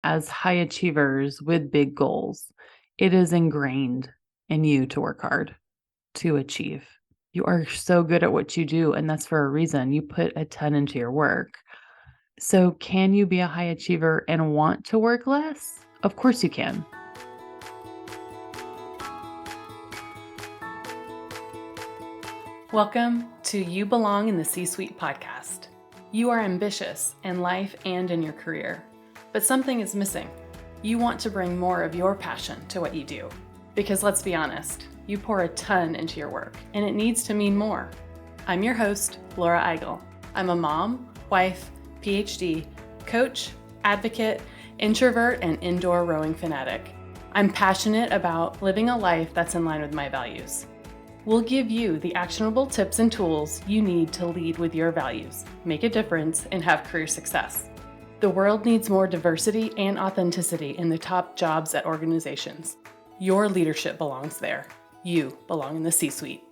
as high achievers with big goals, it is ingrained in you to work hard, to achieve. You are so good at what you do, and that's for a reason. You put a ton into your work. So, can you be a high achiever and want to work less? Of course you can. Welcome to You Belong in the C-Suite podcast. You are ambitious in life and in your career, but something is missing. You want to bring more of your passion to what you do. Because let's be honest, you pour a ton into your work, and it needs to mean more. I'm your host, Laura Eigel. I'm a mom, wife, PhD, coach, advocate, introvert, and indoor rowing fanatic. I'm passionate about living a life that's in line with my values. We'll give you the actionable tips and tools you need to lead with your values, make a difference, and have career success. The world needs more diversity and authenticity in the top jobs at organizations. Your leadership belongs there. You belong in the C-Suite.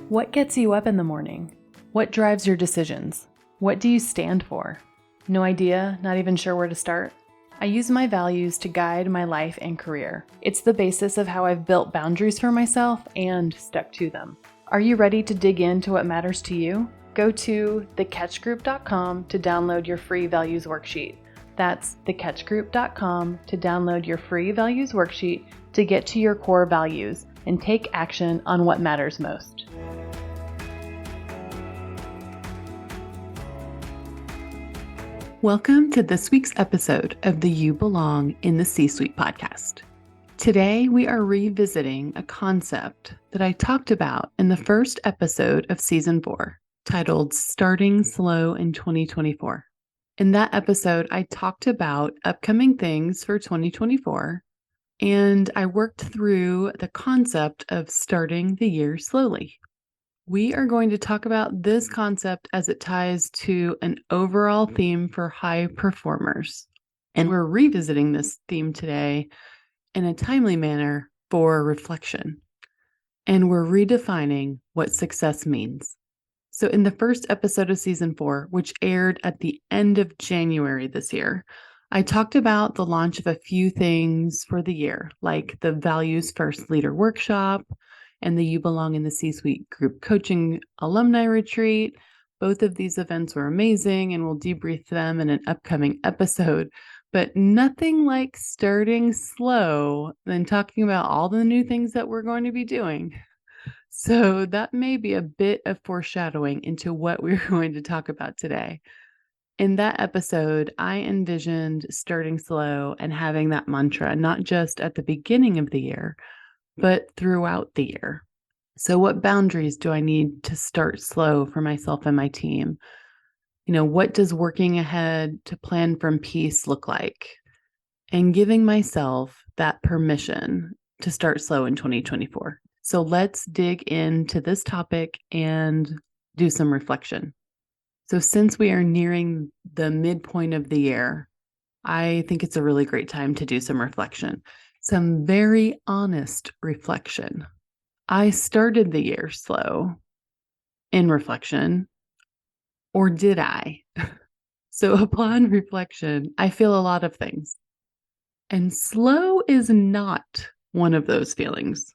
What gets you up in the morning? What drives your decisions? What do you stand for? No idea, not even sure where to start? I use my values to guide my life and career. It's the basis of how I've built boundaries for myself and stuck to them. Are you ready to dig into what matters to you? Go to thecatchgroup.com to download your free values worksheet. That's thecatchgroup.com to download your free values worksheet to get to your core values and take action on what matters most. Welcome to this week's episode of the You Belong in the C-Suite podcast. Today, we are revisiting a concept that I talked about in the first episode of season 4, titled Starting Slow in 2024. In that episode, I talked about upcoming things for 2024, and I worked through the concept of starting the year slowly. We are going to talk about this concept as it ties to an overall theme for high performers. And we're revisiting this theme today in a timely manner for reflection. And we're redefining what success means. So in the first episode of season 4, which aired at the end of January this year, I talked about the launch of a few things for the year, like the Values First Leader Workshop and the You Belong in the C-Suite Group Coaching Alumni Retreat. Both of these events were amazing, and we'll debrief them in an upcoming episode. But nothing like starting slow than talking about all the new things that we're going to be doing. So that may be a bit of foreshadowing into what we're going to talk about today. In that episode, I envisioned starting slow and having that mantra, not just at the beginning of the year, but throughout the year. So what boundaries do I need to start slow for myself and my team? What does working ahead to plan from peace look like? And giving myself that permission to start slow in 2024. So let's dig into this topic and do some reflection. So since we are nearing the midpoint of the year, I think it's a really great time to do some reflection. Some very honest reflection. I started the year slow in reflection, or did I? So upon reflection, I feel a lot of things. And slow is not one of those feelings.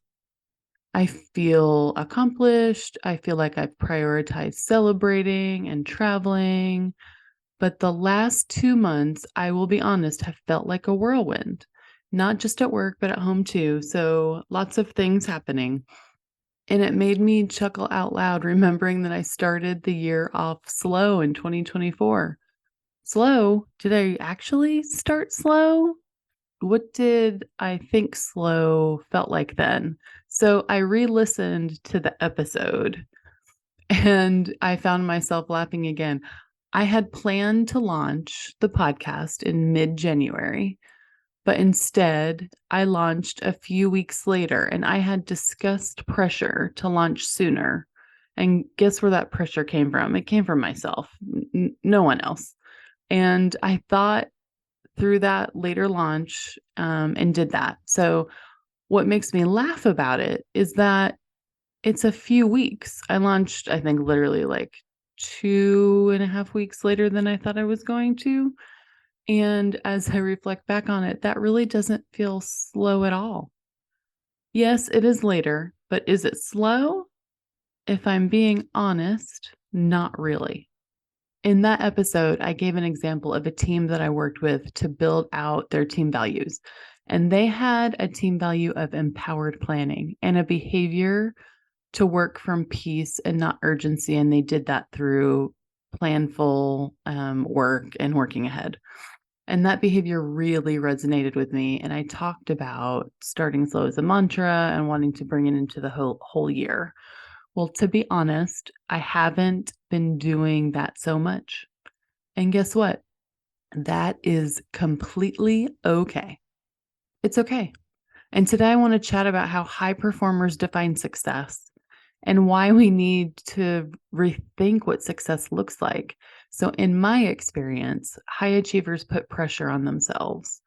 I feel accomplished. I feel like I've prioritized celebrating and traveling. But the last 2 months, I will be honest, have felt like a whirlwind. Not just at work, but at home too. So lots of things happening. And it made me chuckle out loud, remembering that I started the year off slow in 2024. Slow? Did I actually start slow? What did I think slow felt like then? So I re-listened to the episode and I found myself laughing again. I had planned to launch the podcast in mid-January, but instead I launched a few weeks later, and I had discussed pressure to launch sooner. And guess where that pressure came from? It came from myself, no one else. And I thought through that later launch and did that. So what makes me laugh about it is that it's a few weeks. I launched, I think, literally like 2.5 weeks later than I thought I was going to. And as I reflect back on it, that really doesn't feel slow at all. Yes, it is later, but is it slow? If I'm being honest, not really. In that episode, I gave an example of a team that I worked with to build out their team values. And they had a team value of empowered planning and a behavior to work from peace and not urgency. And they did that through planful work and working ahead. And that behavior really resonated with me. And I talked about starting slow as a mantra and wanting to bring it into the whole year. Well, to be honest, I haven't been doing that so much. And guess what? That is completely okay. It's okay. And today I want to chat about how high performers define success and why we need to rethink what success looks like. So, in my experience, high achievers put pressure on themselves.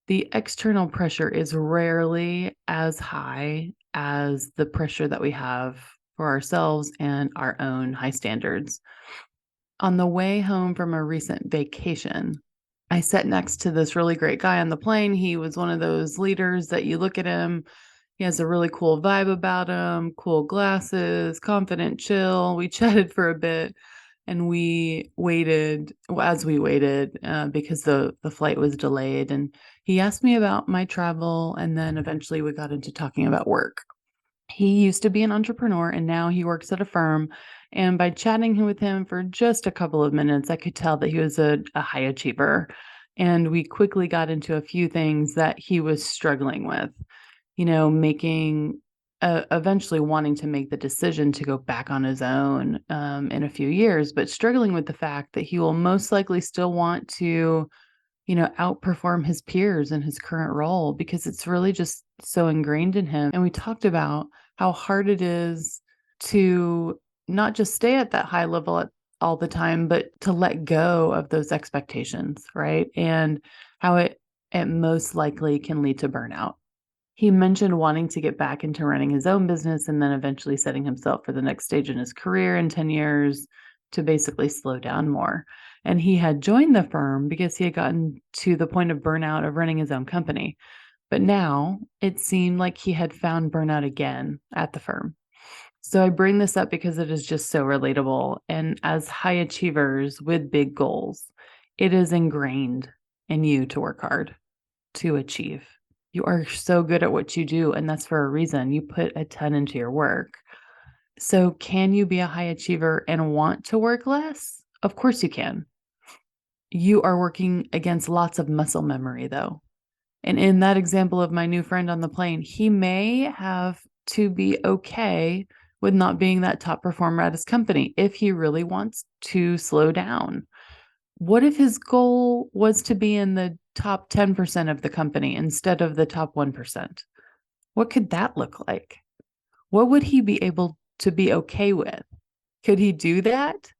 The external pressure is rarely as high as the pressure that we have for ourselves and our own high standards. On the way home from a recent vacation, I sat next to this really great guy on the plane. He was one of those leaders that you look at him, he has a really cool vibe about him, cool glasses, confident, chill. We chatted for a bit and we waited as we waited because the flight was delayed. And he asked me about my travel. And then eventually we got into talking about work. He used to be an entrepreneur and now he works at a firm. And by chatting with him for just a couple of minutes, I could tell that he was a high achiever. And we quickly got into a few things that he was struggling with, making eventually wanting to make the decision to go back on his own in a few years, but struggling with the fact that he will most likely still want to, outperform his peers in his current role because it's really just so ingrained in him. And we talked about how hard it is to not just stay at that high level all the time, but to let go of those expectations, right? And how it most likely can lead to burnout. He mentioned wanting to get back into running his own business and then eventually setting himself for the next stage in his career in 10 years to basically slow down more. And he had joined the firm because he had gotten to the point of burnout of running his own company. But now it seemed like he had found burnout again at the firm. So I bring this up because it is just so relatable. And as high achievers with big goals, it is ingrained in you to work hard, to achieve. You are so good at what you do, and that's for a reason. You put a ton into your work. So can you be a high achiever and want to work less? Of course you can. You are working against lots of muscle memory, though. And in that example of my new friend on the plane, he may have to be okay with not being that top performer at his company if he really wants to slow down. What if his goal was to be in the top 10% of the company instead of the top 1%? What could that look like? What would he be able to be okay with? Could he do that?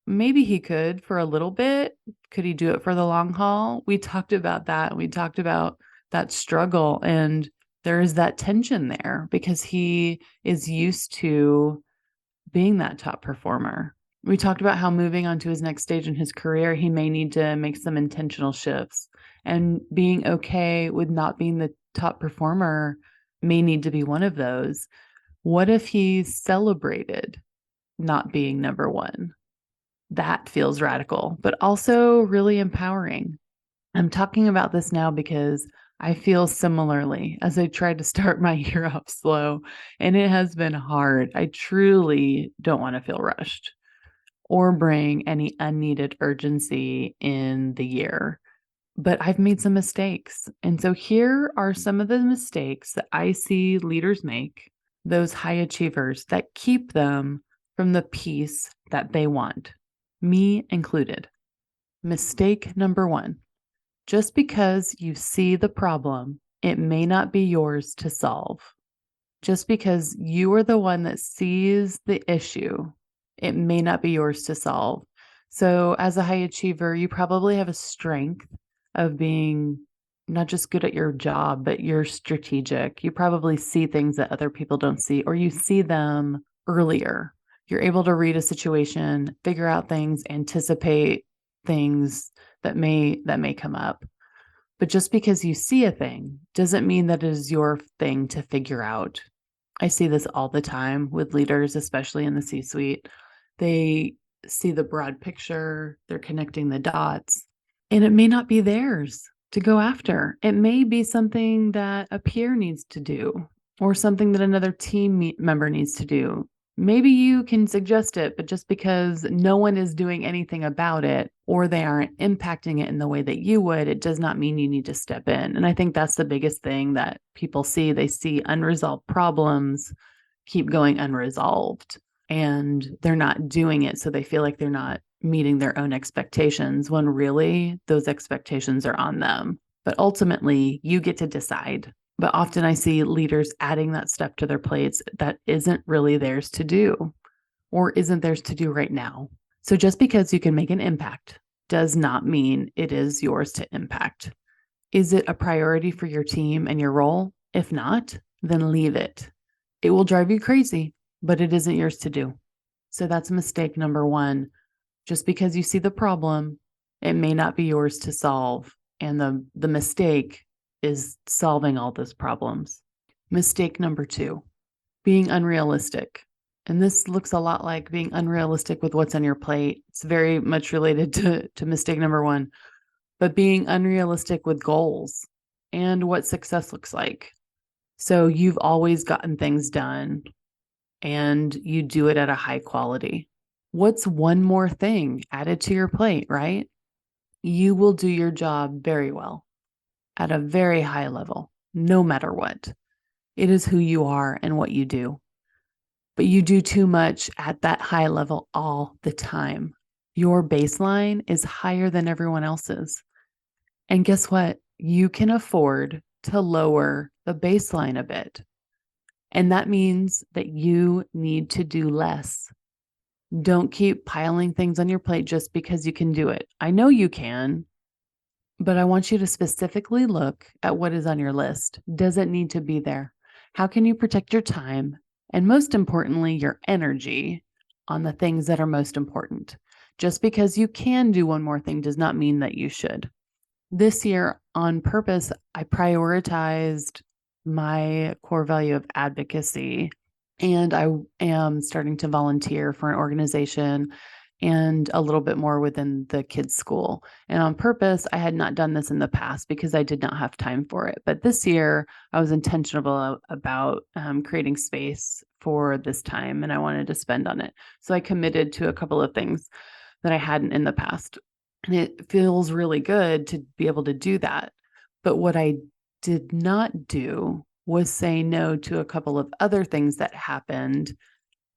Maybe he could for a little bit. Could he do it for the long haul? We talked about that. We talked about that struggle, and there is that tension there because he is used to being that top performer. We talked about how moving on to his next stage in his career, he may need to make some intentional shifts, and being okay with not being the top performer may need to be one of those. What if he celebrated not being number one? That feels radical, but also really empowering. I'm talking about this now because I feel similarly as I tried to start my year off slow, and it has been hard. I truly don't want to feel rushed or bring any unneeded urgency in the year. But I've made some mistakes. And so here are some of the mistakes that I see leaders make, those high achievers that keep them from the peace that they want, me included. Mistake number one. Just because you see the problem, it may not be yours to solve. Just because you are the one that sees the issue, it may not be yours to solve. So as a high achiever, you probably have a strength of being not just good at your job, but you're strategic. You probably see things that other people don't see, or you see them earlier. You're able to read a situation, figure out things, anticipate things that may come up. But just because you see a thing doesn't mean that it is your thing to figure out. I see this all the time with leaders, especially in the C-suite. They see the broad picture, they're connecting the dots, and it may not be theirs to go after. It may be something that a peer needs to do or something that another team member needs to do. Maybe you can suggest it, but just because no one is doing anything about it or they aren't impacting it in the way that you would, it does not mean you need to step in. And I think that's the biggest thing that people see. They see unresolved problems keep going unresolved and they're not doing it. So they feel like they're not meeting their own expectations when really those expectations are on them. But ultimately, you get to decide. But often I see leaders adding that stuff to their plates that isn't really theirs to do or isn't theirs to do right now. So just because you can make an impact does not mean it is yours to impact. Is it a priority for your team and your role? If not, then leave it. It will drive you crazy, but it isn't yours to do. So that's mistake number one. Just because you see the problem, it may not be yours to solve. And the mistake is solving all those problems. Mistake number two, being unrealistic. And this looks a lot like being unrealistic with what's on your plate. It's very much related to mistake number one, but being unrealistic with goals and what success looks like. So you've always gotten things done and you do it at a high quality. What's one more thing added to your plate, right? You will do your job very well at a very high level, no matter what. It is who you are and what you do. But you do too much at that high level all the time. Your baseline is higher than everyone else's. And guess what? You can afford to lower the baseline a bit. And that means that you need to do less. Don't keep piling things on your plate just because you can do it. I know you can, but I want you to specifically look at what is on your list. Does it need to be there? How can you protect your time? And most importantly, your energy on the things that are most important. Just because you can do one more thing does not mean that you should. This year, on purpose, I prioritized my core value of advocacy, and I am starting to volunteer for an organization and a little bit more within the kids' school. And on purpose, I had not done this in the past because I did not have time for it. But this year, I was intentional about creating space for this time, and I wanted to spend on it. So I committed to a couple of things that I hadn't in the past. And it feels really good to be able to do that. But what I did not do was say no to a couple of other things that happened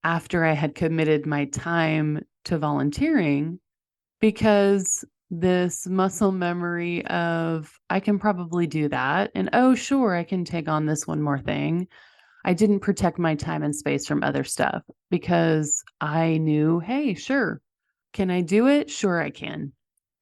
after I had committed my time to volunteering, because this muscle memory of I can probably do that. And oh, sure, I can take on this one more thing. I didn't protect my time and space from other stuff because I knew, hey, sure, can I do it? Sure, I can.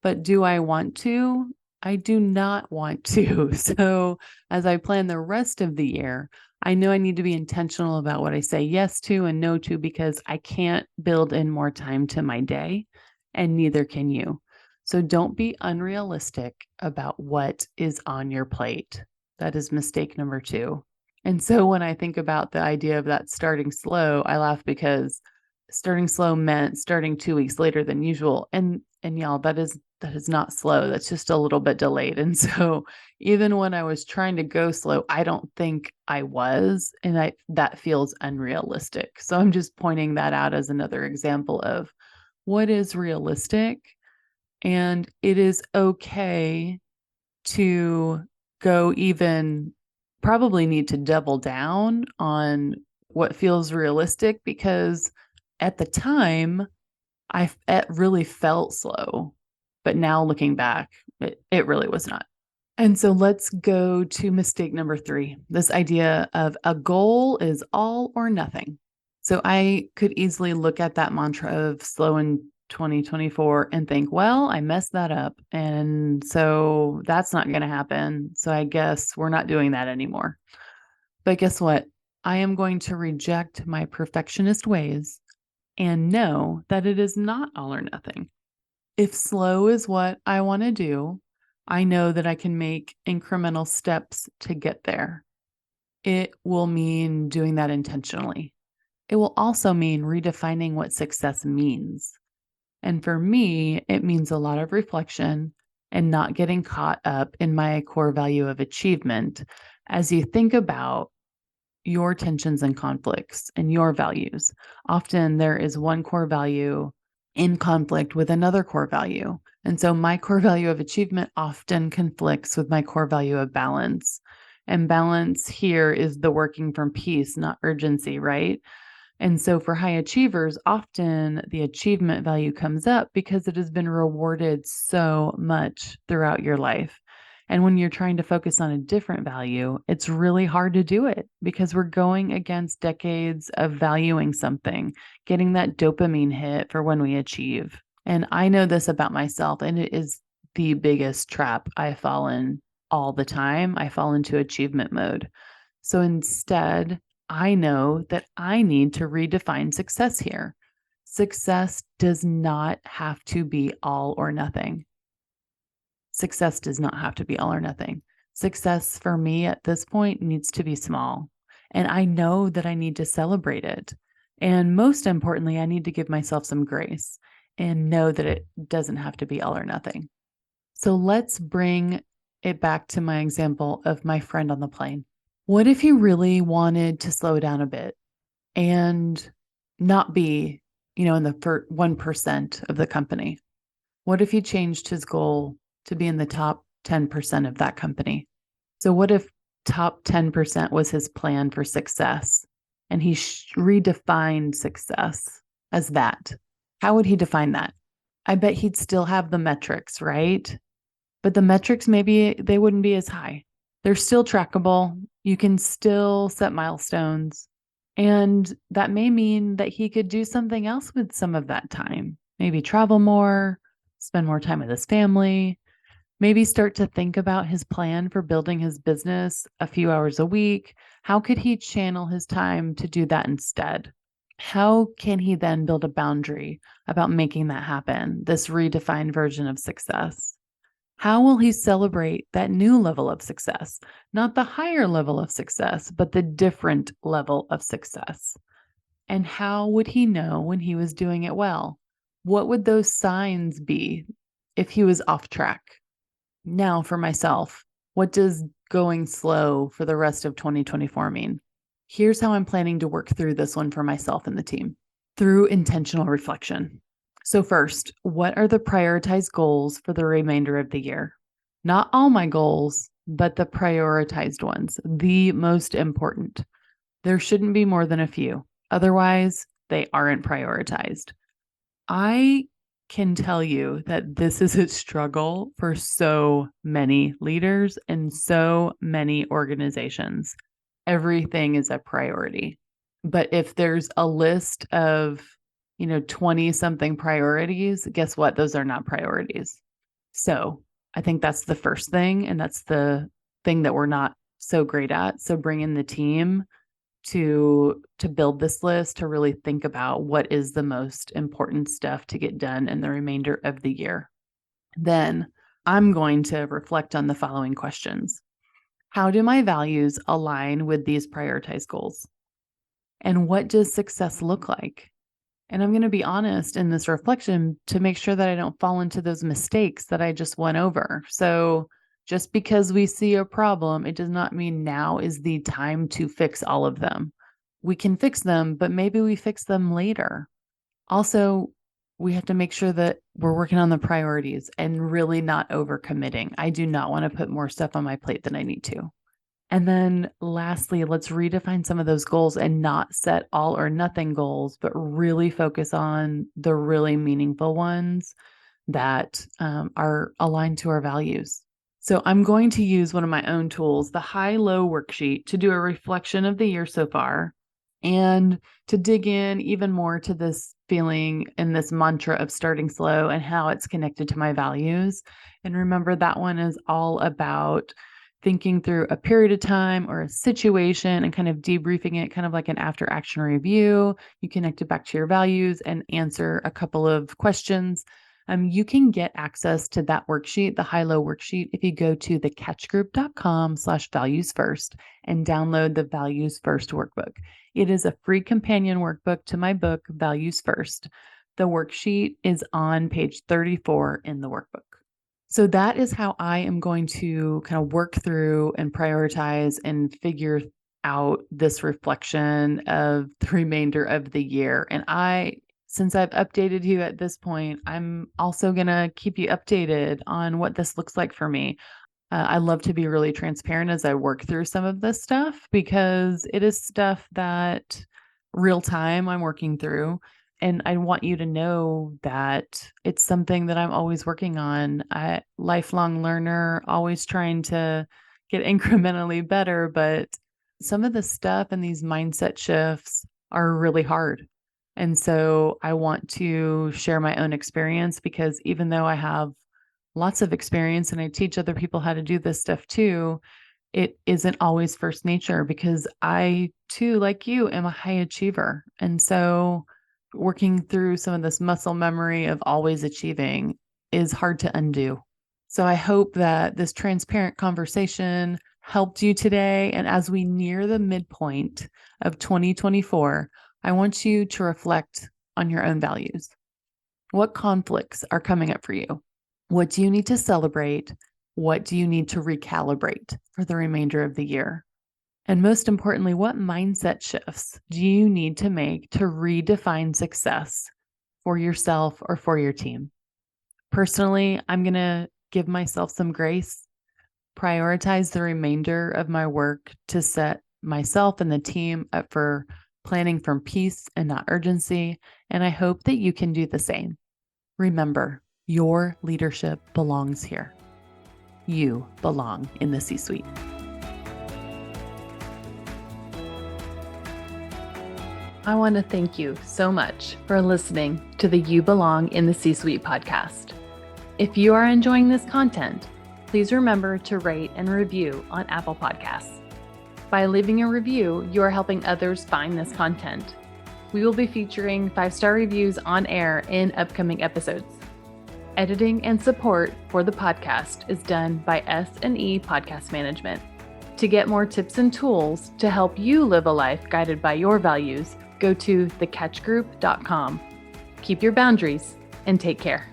But do I want to? I do not want to. So as I plan the rest of the year, I know I need to be intentional about what I say yes to and no to, because I can't build in more time to my day, and neither can you. So don't be unrealistic about what is on your plate. That is mistake number two. And so when I think about the idea of that starting slow, I laugh because starting slow meant starting 2 weeks later than usual. And y'all, that is not slow. That's just a little bit delayed. And so even when I was trying to go slow, I don't think I was, and that feels unrealistic. So I'm just pointing that out as another example of what is realistic. And it is okay to go even probably need to double down on what feels realistic, because at the time it really felt slow, but now looking back, it really was not. And so let's go to mistake number three, this idea of a goal is all or nothing. So I could easily look at that mantra of slow in 2024 and think, well, I messed that up. And so that's not going to happen. So I guess we're not doing that anymore. But guess what? I am going to reject my perfectionist ways and know that it is not all or nothing. If slow is what I want to do, I know that I can make incremental steps to get there. It will mean doing that intentionally. It will also mean redefining what success means. And for me, it means a lot of reflection and not getting caught up in my core value of achievement as you think about your tensions and conflicts and your values. Often there is one core value in conflict with another core value. And so my core value of achievement often conflicts with my core value of balance. And balance here is the working from peace, not urgency, right? And so for high achievers, often the achievement value comes up because it has been rewarded so much throughout your life. And when you're trying to focus on a different value, it's really hard to do it because we're going against decades of valuing something, getting that dopamine hit for when we achieve. And I know this about myself, and it is the biggest trap I fall in all the time. I fall into achievement mode. So instead, I know that I need to redefine success here. Success does not have to be all or nothing. Success does not have to be all or nothing. Success for me at this point needs to be small. And I know that I need to celebrate it. And most importantly, I need to give myself some grace and know that it doesn't have to be all or nothing. So let's bring it back to my example of my friend on the plane. What if he really wanted to slow down a bit and not be, in the 1% of the company? What if he changed his goal to be in the top 10% of that company? So what if top 10% was his plan for success and he redefined success as that? How would he define that? I bet he'd still have the metrics, right? But the metrics, maybe they wouldn't be as high. They're still trackable. You can still set milestones. And that may mean that he could do something else with some of that time. Maybe travel more, spend more time with his family, maybe start to think about his plan for building his business a few hours a week. How could he channel his time to do that instead? How can he then build a boundary about making that happen, this redefined version of success? How will he celebrate that new level of success? Not the higher level of success, but the different level of success. And how would he know when he was doing it well? What would those signs be if he was off track? Now, for myself, what does going slow for the rest of 2024 mean? Here's how I'm planning to work through this one for myself and the team through intentional reflection. So, first, what are the prioritized goals for the remainder of the year? Not all my goals, but the prioritized ones, the most important. There shouldn't be more than a few. Otherwise, they aren't prioritized. I can tell you that this is a struggle for so many leaders and so many organizations. Everything is a priority. But if there's a list of, 20 something priorities, guess what? Those are not priorities. So I think that's the first thing. And that's the thing that we're not so great at. So bring in the team to build this list, to really think about what is the most important stuff to get done in the remainder of the year. Then I'm going to reflect on the following questions. How do my values align with these prioritized goals? And what does success look like? And I'm going to be honest in this reflection to make sure that I don't fall into those mistakes that I just went over. So just because we see a problem, it does not mean now is the time to fix all of them. We can fix them, but maybe we fix them later. Also, we have to make sure that we're working on the priorities and really not overcommitting. I do not want to put more stuff on my plate than I need to. And then lastly, let's redefine some of those goals and not set all or nothing goals, but really focus on the really meaningful ones that are aligned to our values. So I'm going to use one of my own tools, the high-low worksheet, to do a reflection of the year so far and to dig in even more to this feeling and this mantra of starting slow and how it's connected to my values. And remember, that one is all about thinking through a period of time or a situation and kind of debriefing it, kind of like an after action review. You connect it back to your values and answer a couple of questions. You can get access to that worksheet, the high-low worksheet, if you go to thecatchgroup.com/values first and download the Values First workbook. It is a free companion workbook to my book, Values First. The worksheet is on page 34 in the workbook. So that is how I am going to kind of work through and prioritize and figure out this reflection of the remainder of the year. And since I've updated you at this point, I'm also going to keep you updated on what this looks like for me. I love to be really transparent as I work through some of this stuff because it is stuff that real time I'm working through. And I want you to know that it's something that I'm always working on. Lifelong learner, always trying to get incrementally better. But some of the stuff and these mindset shifts are really hard. And so I want to share my own experience because even though I have lots of experience and I teach other people how to do this stuff too, it isn't always first nature because I too, like you, am a high achiever. And so working through some of this muscle memory of always achieving is hard to undo. So I hope that this transparent conversation helped you today. And as we near the midpoint of 2024, I want you to reflect on your own values. What conflicts are coming up for you? What do you need to celebrate? What do you need to recalibrate for the remainder of the year? And most importantly, what mindset shifts do you need to make to redefine success for yourself or for your team? Personally, I'm going to give myself some grace, prioritize the remainder of my work to set myself and the team up for planning from peace and not urgency. And I hope that you can do the same. Remember, your leadership belongs here. You belong in the C-suite. I want to thank you so much for listening to the You Belong in the C-Suite podcast. If you are enjoying this content, please remember to rate and review on Apple Podcasts. By leaving a review, you are helping others find this content. We will be featuring 5-star reviews on air in upcoming episodes. Editing and support for the podcast is done by S&E Podcast Management. To get more tips and tools to help you live a life guided by your values, go to thecatchgroup.com. Keep your boundaries and take care.